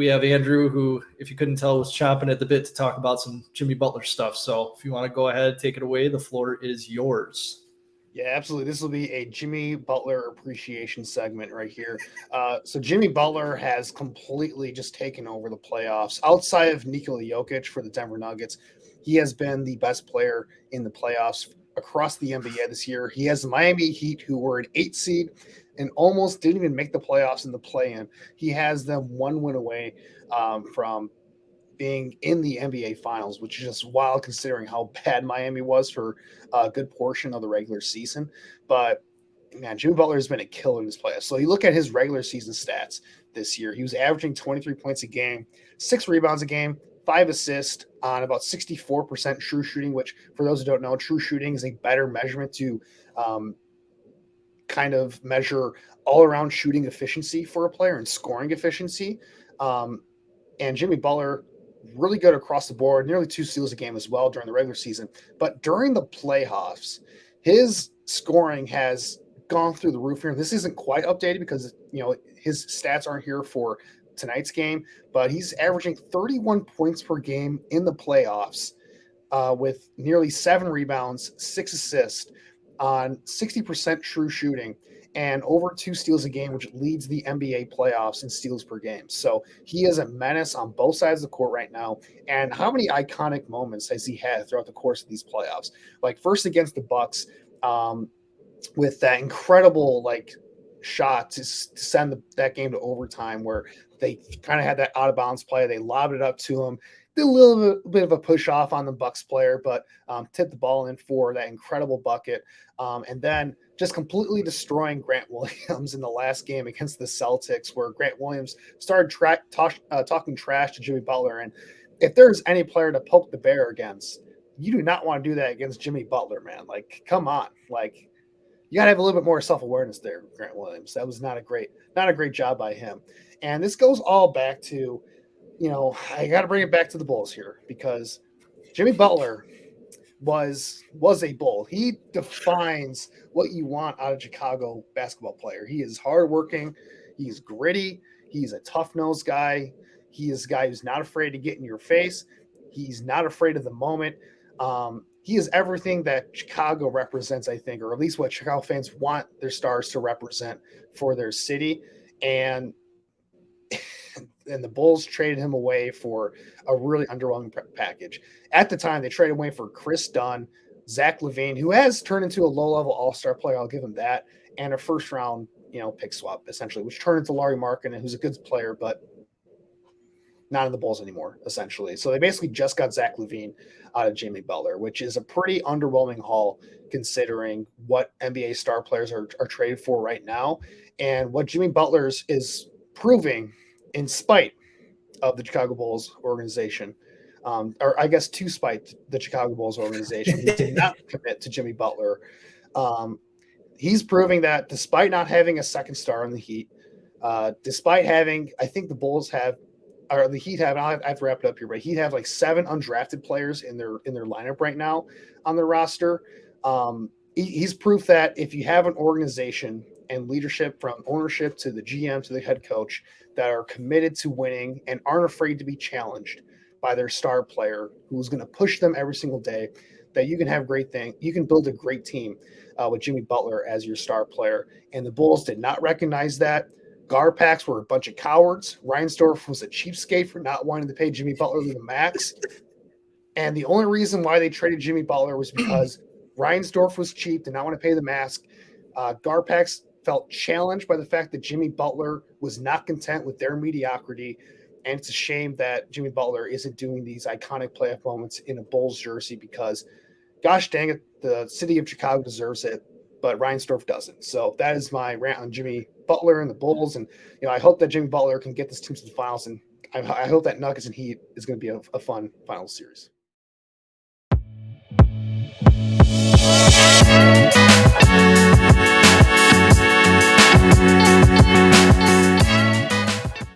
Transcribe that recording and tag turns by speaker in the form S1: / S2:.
S1: we have Andrew, who, if you couldn't tell, was chomping at the bit to talk about some Jimmy Butler stuff. So if you want to go ahead, take it away. The floor is yours.
S2: Yeah, absolutely. This will be a Jimmy Butler appreciation segment right here. So Jimmy Butler has completely just taken over the playoffs. Outside of Nikola Jokic for the Denver Nuggets, he has been the best player in the playoffs across the NBA this year. He has the Miami Heat, who were an 8 seed and almost didn't even make the playoffs in the play-in. He has them one win away from being in the NBA Finals, which is just wild considering how bad Miami was for a good portion of the regular season. But man, Jimmy Butler has been a killer in this playoffs. So you look at his regular season stats this year. He was averaging 23 points a game, 6 rebounds a game, 5 assists on about 64% true shooting, which for those who don't know, true shooting is a better measurement to kind of measure all around shooting efficiency for a player and scoring efficiency. And Jimmy Butler, really good across the board, nearly 2 steals a game as well during the regular season. But during the playoffs, his scoring has gone through the roof here. This isn't quite updated because his stats aren't here for tonight's game, but he's averaging 31 points per game in the playoffs with nearly 7 rebounds, 6 assists on 60% true shooting and over 2 steals a game, which leads the NBA playoffs in steals per game. So he is a menace on both sides of the court right now. And how many iconic moments has he had throughout the course of these playoffs? Like first against the Bucks, with that incredible shot to send that game to overtime, where they kind of had that out of bounds play. They lobbed it up to him. Did a little bit of a push off on the Bucks player, but tipped the ball in for that incredible bucket. And then just completely destroying Grant Williams in the last game against the Celtics, where Grant Williams started talking trash to Jimmy Butler. And if there's any player to poke the bear against, you do not want to do that against Jimmy Butler, man. Like, come on. Like, you got to have a little bit more self-awareness there, Grant Williams. That was not a great job by him. And this goes all back to, I got to bring it back to the Bulls here, because Jimmy Butler was a Bull. He defines what you want out of a Chicago basketball player. He is hardworking. He's gritty. He's a tough-nosed guy. He is a guy who's not afraid to get in your face. He's not afraid of the moment. He is everything that Chicago represents, I think, or at least what Chicago fans want their stars to represent for their city. And the Bulls traded him away for a really underwhelming package. At the time, they traded away for Chris Dunn, Zach LaVine, who has turned into a low-level all-star player, I'll give him that, and a first-round, pick swap, essentially, which turned into Larry Markkinen, who's a good player, but not in the Bulls anymore, essentially. So they basically just got Zach LaVine out of Jimmy Butler, which is a pretty underwhelming haul considering what NBA star players are traded for right now, and what Jimmy Butler is proving in spite of the Chicago Bulls organization, or I guess to spite the Chicago Bulls organization, who did not commit to Jimmy Butler. He's proving that despite not having a second star in the Heat, despite having, I think the Bulls have, or the Heat have, I have to wrap it up here, but Heat have 7 undrafted players in their lineup right now on their roster. He's proof that if you have an organization and leadership, from ownership to the GM to the head coach, that are committed to winning and aren't afraid to be challenged by their star player who's going to push them every single day, that you can have you can build a great team with Jimmy Butler as your star player. And the Bulls did not recognize that. Garpax were a bunch of cowards. Reinsdorf was a cheapskate for not wanting to pay Jimmy Butler the max. And the only reason why they traded Jimmy Butler was because Reinsdorf was cheap, did not want to pay the max. Garpax felt challenged by the fact that Jimmy Butler was not content with their mediocrity. And it's a shame that Jimmy Butler isn't doing these iconic playoff moments in a Bulls jersey, because, gosh dang it, the city of Chicago deserves it, but Reinsdorf doesn't. So that is my rant on Jimmy Butler and the Bulls. And, I hope that Jimmy Butler can get this team to the finals. And I hope that Nuggets and Heat is going to be a fun final series.